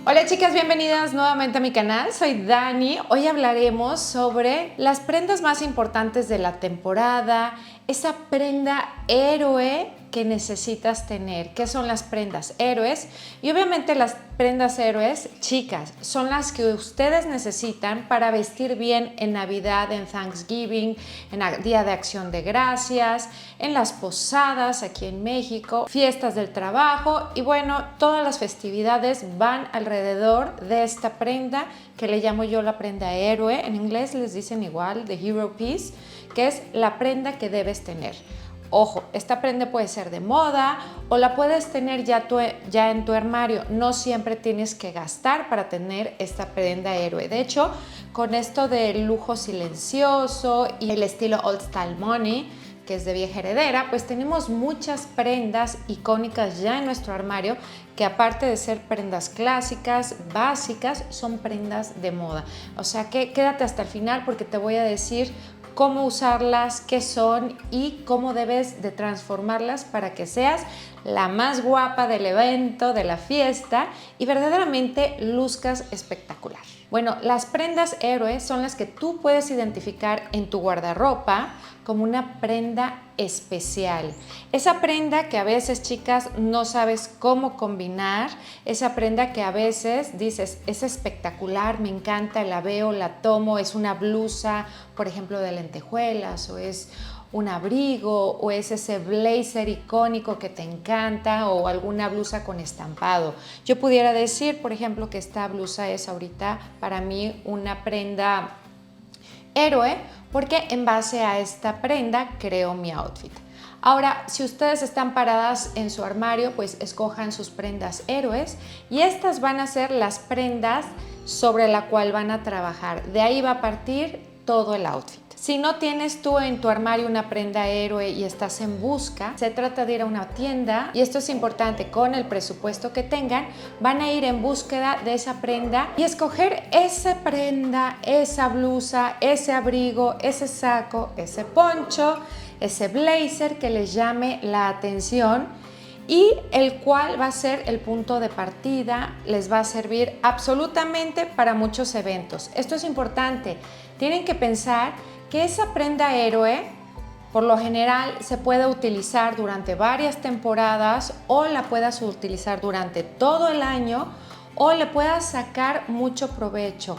Hola chicas, bienvenidas nuevamente a mi canal, soy Dani. Hoy hablaremos sobre las prendas más importantes de la temporada, esa prenda héroe que necesitas tener. ¿Qué son las prendas héroes? Y obviamente las prendas héroes, chicas, son las que ustedes necesitan para vestir bien en Navidad, en Thanksgiving, en el Día de Acción de Gracias, en las posadas aquí en México, fiestas del trabajo y bueno, todas las festividades van alrededor de esta prenda que le llamo yo la prenda héroe. En inglés les dicen igual, the hero piece, que es la prenda que debes tener. Ojo, esta prenda puede ser de moda o la puedes tener ya en tu armario. No siempre tienes que gastar para tener esta prenda héroe. De hecho, con esto del lujo silencioso y el estilo old style money, que es de vieja heredera, pues tenemos muchas prendas icónicas ya en nuestro armario que aparte de ser prendas clásicas, básicas, son prendas de moda. O sea que quédate hasta el final porque te voy a decir cómo usarlas, qué son y cómo debes de transformarlas para que seas la más guapa del evento, de la fiesta y verdaderamente luzcas espectacular. Bueno, las prendas héroes son las que tú puedes identificar en tu guardarropa como una prenda especial. Esa prenda que a veces, chicas, no sabes cómo combinar, esa prenda que a veces dices, es espectacular, me encanta, la veo, la tomo, es una blusa, por ejemplo, de lentejuelas, o es un abrigo, o es ese blazer icónico que te encanta, o alguna blusa con estampado. Yo pudiera decir, por ejemplo, que esta blusa es ahorita para mí una prenda héroe, porque en base a esta prenda creo mi outfit. Ahora, si ustedes están paradas en su armario, pues escojan sus prendas héroes y estas van a ser las prendas sobre la cual van a trabajar. De ahí va a partir todo el outfit. Si no tienes tú en tu armario una prenda héroe y estás en busca, se trata de ir a una tienda y esto es importante, con el presupuesto que tengan, van a ir en búsqueda de esa prenda y escoger esa prenda, esa blusa, ese abrigo, ese saco, ese poncho, ese blazer que les llame la atención y el cual va a ser el punto de partida, les va a servir absolutamente para muchos eventos. Esto es importante, tienen que pensar que esa prenda héroe por lo general se puede utilizar durante varias temporadas o la puedas utilizar durante todo el año o le puedas sacar mucho provecho.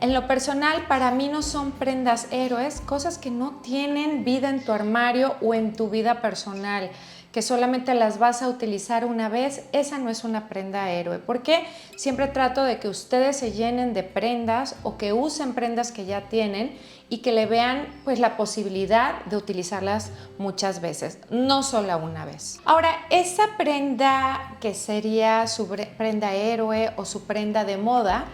En lo personal, para mí no son prendas héroes, cosas que no tienen vida en tu armario o en tu vida personal, que solamente las vas a utilizar una vez. Esa no es una prenda héroe, porque siempre trato de que ustedes se llenen de prendas o que usen prendas que ya tienen y que le vean pues la posibilidad de utilizarlas muchas veces, no solo una vez. Ahora, esa prenda que sería su prenda héroe o su prenda de moda,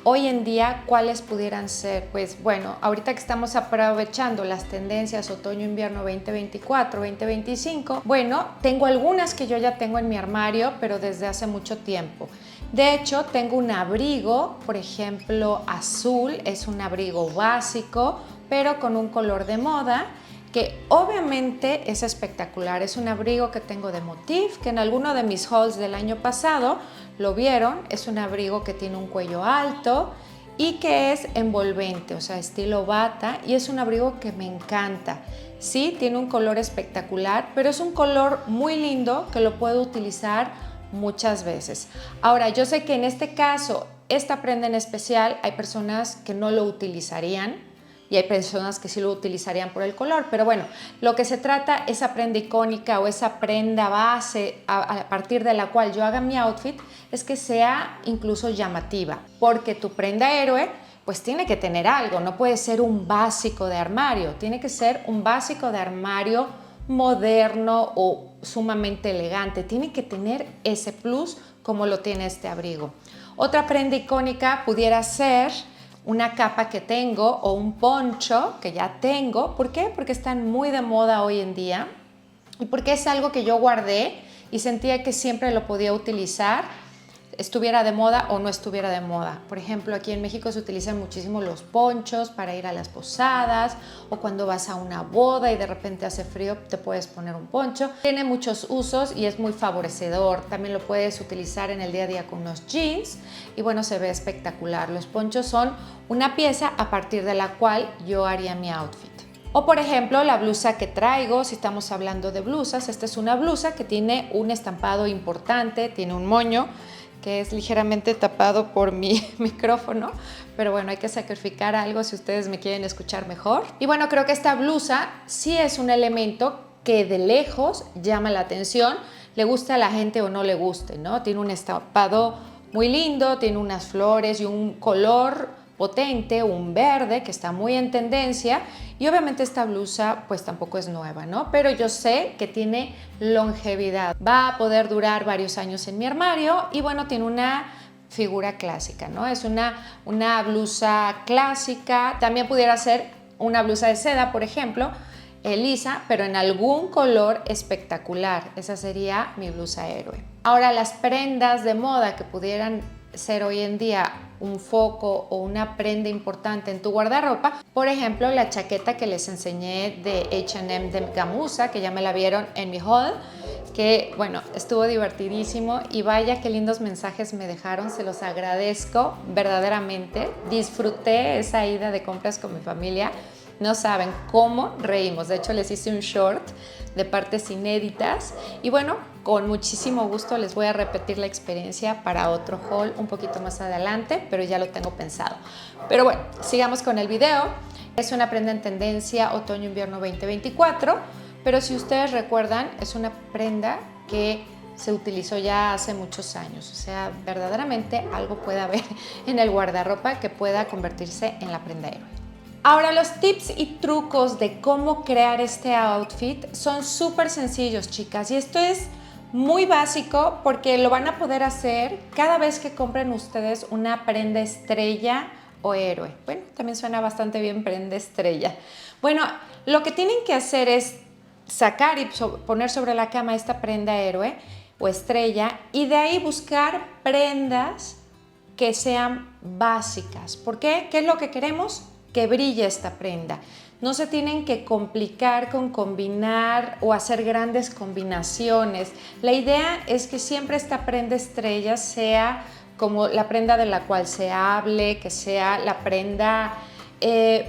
hoy en día, ¿cuáles pudieran ser? Pues bueno, ahorita que estamos aprovechando las tendencias otoño-invierno 2024-2025, bueno, tengo algunas que yo ya tengo en mi armario, pero desde hace mucho tiempo. De hecho, tengo un abrigo, por ejemplo, azul, es un abrigo básico, pero con un color de moda, que obviamente es espectacular. Es un abrigo que tengo de Motif, que en alguno de mis hauls del año pasado lo vieron. Es un abrigo que tiene un cuello alto y que es envolvente, o sea, estilo bata, y es un abrigo que me encanta. Sí, tiene un color espectacular, pero es un color muy lindo que lo puedo utilizar muchas veces. Ahora, yo sé que en este caso, esta prenda en especial, hay personas que no lo utilizarían, y hay personas que sí lo utilizarían por el color, pero bueno, lo que se trata, esa prenda icónica o esa prenda base a partir de la cual yo haga mi outfit, es que sea incluso llamativa, porque tu prenda héroe pues tiene que tener algo, no puede ser un básico de armario, tiene que ser un básico de armario moderno o sumamente elegante, tiene que tener ese plus como lo tiene este abrigo. Otra prenda icónica pudiera ser una capa que tengo o un poncho que ya tengo. ¿Por qué? Porque están muy de moda hoy en día y porque es algo que yo guardé y sentía que siempre lo podía utilizar. estuviera de moda o no estuviera de moda. Por ejemplo, aquí en México se utilizan muchísimo los ponchos para ir a las posadas, o cuando vas a una boda y de repente hace frío, te puedes poner un poncho. Tiene muchos usos y es muy favorecedor. También lo puedes utilizar en el día a día con unos jeans y bueno, se ve espectacular. Los ponchos son una pieza a partir de la cual yo haría mi outfit. O por ejemplo, la blusa que traigo, si estamos hablando de blusas, esta es una blusa que tiene un estampado importante, tiene un moño que es ligeramente tapado por mi micrófono, pero bueno, hay que sacrificar algo si ustedes me quieren escuchar mejor. Y bueno, creo que esta blusa sí es un elemento que de lejos llama la atención, le gusta a la gente o no le guste, ¿no? Tiene un estampado muy lindo, tiene unas flores y un color potente, un verde que está muy en tendencia, y obviamente esta blusa pues tampoco es nueva, ¿no? Pero yo sé que tiene longevidad, va a poder durar varios años en mi armario y bueno, tiene una figura clásica, ¿no? Es una blusa clásica, también pudiera ser una blusa de seda, por ejemplo, lisa, pero en algún color espectacular. Esa sería mi blusa héroe. Ahora, las prendas de moda que pudieran ser hoy en día un foco o una prenda importante en tu guardarropa, por ejemplo, la chaqueta que les enseñé de H&M de gamuza, que ya me la vieron en mi haul, que bueno, estuvo divertidísimo y vaya qué lindos mensajes me dejaron, se los agradezco verdaderamente. Disfruté esa ida de compras con mi familia. No saben cómo reímos. De hecho, les hice un short de partes inéditas. Y bueno, con muchísimo gusto les voy a repetir la experiencia para otro haul un poquito más adelante, pero ya lo tengo pensado. Pero bueno, sigamos con el video. Es una prenda en tendencia otoño-invierno 2024, pero si ustedes recuerdan, es una prenda que se utilizó ya hace muchos años. O sea, verdaderamente algo puede haber en el guardarropa que pueda convertirse en la prenda héroe. Ahora, los tips y trucos de cómo crear este outfit son súper sencillos, chicas, y esto es muy básico porque lo van a poder hacer cada vez que compren ustedes una prenda estrella o héroe. Bueno, también suena bastante bien prenda estrella. Bueno, lo que tienen que hacer es sacar y poner sobre la cama esta prenda héroe o estrella y de ahí buscar prendas que sean básicas. ¿Por qué? ¿Qué es lo que queremos? Que brille esta prenda. No se tienen que complicar con combinar o hacer grandes combinaciones. La idea es que siempre esta prenda estrella sea como la prenda de la cual se hable, que sea la prenda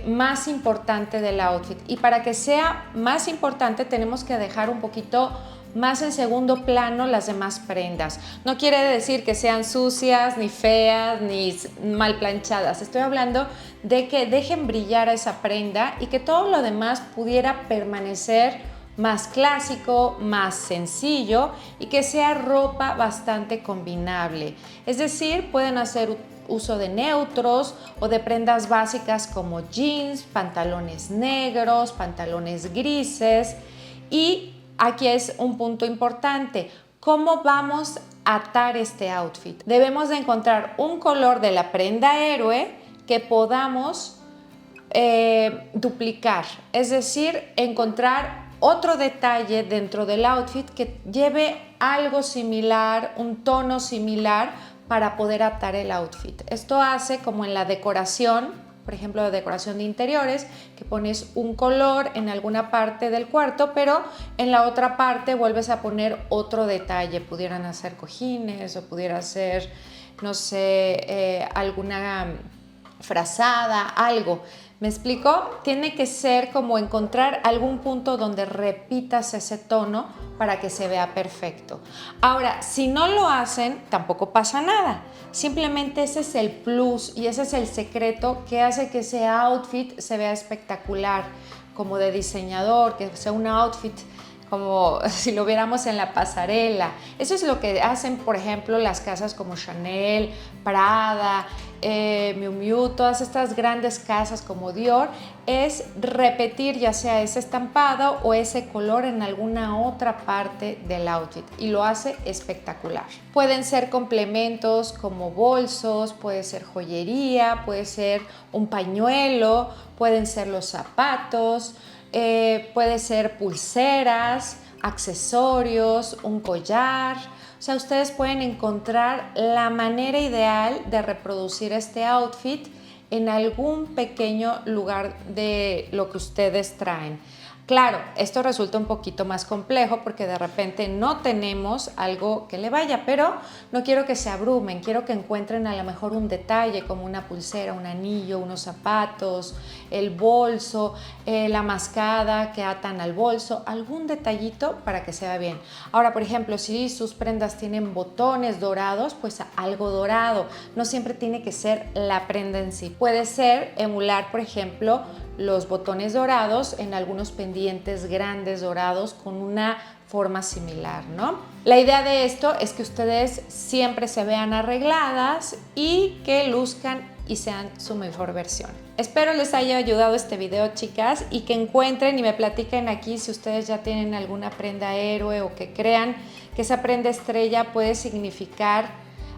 más importante del outfit. Y para que sea más importante tenemos que dejar un poquito más en segundo plano las demás prendas. No quiere decir que sean sucias, ni feas, ni mal planchadas. Estoy hablando de que dejen brillar a esa prenda y que todo lo demás pudiera permanecer más clásico, más sencillo y que sea ropa bastante combinable. Es decir, pueden hacer uso de neutros o de prendas básicas como jeans, pantalones negros, pantalones grises. Y aquí es un punto importante. ¿Cómo vamos a atar este outfit? Debemos de encontrar un color de la prenda héroe que podamos duplicar. Es decir, encontrar otro detalle dentro del outfit que lleve algo similar, un tono similar para poder atar el outfit. Esto hace como en la decoración, por ejemplo, de decoración de interiores, que pones un color en alguna parte del cuarto, pero en la otra parte vuelves a poner otro detalle. Pudieran hacer cojines o pudiera ser, no sé, alguna frazada, algo. ¿Me explico? Tiene que ser como encontrar algún punto donde repitas ese tono para que se vea perfecto. Ahora, si no lo hacen, tampoco pasa nada. Simplemente ese es el plus y ese es el secreto que hace que ese outfit se vea espectacular, como de diseñador, que sea un outfit como si lo viéramos en la pasarela. Eso es lo que hacen, por ejemplo, las casas como Chanel, Prada, Miu Miu, todas estas grandes casas como Dior, es repetir ya sea ese estampado o ese color en alguna otra parte del outfit y lo hace espectacular. Pueden ser complementos como bolsos, puede ser joyería, puede ser un pañuelo, pueden ser los zapatos, puede ser pulseras, accesorios, un collar. O sea, ustedes pueden encontrar la manera ideal de reproducir este outfit en algún pequeño lugar de lo que ustedes traen. Claro, esto resulta un poquito más complejo porque de repente no tenemos algo que le vaya, pero no quiero que se abrumen, quiero que encuentren a lo mejor un detalle como una pulsera, un anillo, unos zapatos, el bolso, la mascada que atan al bolso, algún detallito para que se vea bien. Ahora, por ejemplo, si sus prendas tienen botones dorados, pues algo dorado, no siempre tiene que ser la prenda en sí. Puede ser emular, por ejemplo, los botones dorados en algunos pendientes grandes dorados con una forma similar, ¿no? La idea de esto es que ustedes siempre se vean arregladas y que luzcan y sean su mejor versión. Espero les haya ayudado este video, chicas, y que encuentren y me platiquen aquí si ustedes ya tienen alguna prenda héroe o que crean que esa prenda estrella puede significar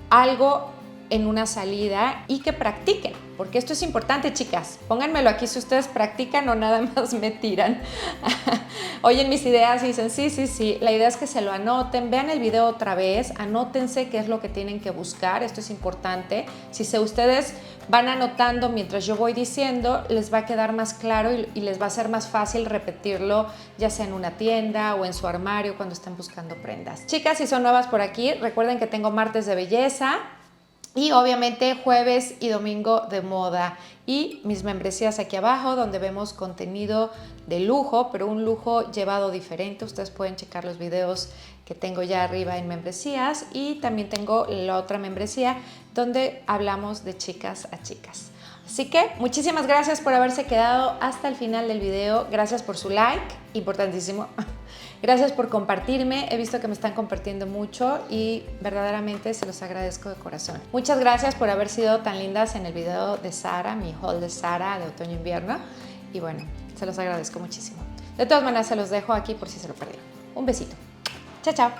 algo en una salida y que practiquen, porque esto es importante, chicas. Pónganmelo aquí si ustedes practican o nada más me tiran. Oyen mis ideas y dicen sí. La idea es que se lo anoten, vean el video otra vez, anótense qué es lo que tienen que buscar. Esto es importante. Si ustedes van anotando mientras yo voy diciendo, les va a quedar más claro y les va a ser más fácil repetirlo, ya sea en una tienda o en su armario cuando estén buscando prendas. Chicas, si son nuevas por aquí, recuerden que tengo martes de belleza y obviamente jueves y domingo de moda y mis membresías aquí abajo donde vemos contenido de lujo, pero un lujo llevado diferente. Ustedes pueden checar los videos que tengo ya arriba en membresías y también tengo la otra membresía donde hablamos de chicas a chicas. Así que muchísimas gracias por haberse quedado hasta el final del video. Gracias por su like, importantísimo. Gracias por compartirme, he visto que me están compartiendo mucho y verdaderamente se los agradezco de corazón. Muchas gracias por haber sido tan lindas en el video de Sara, mi haul de Sara de otoño-invierno. Y bueno, se los agradezco muchísimo. De todas maneras se los dejo aquí por si se lo perdieron. Un besito. Chao, chao.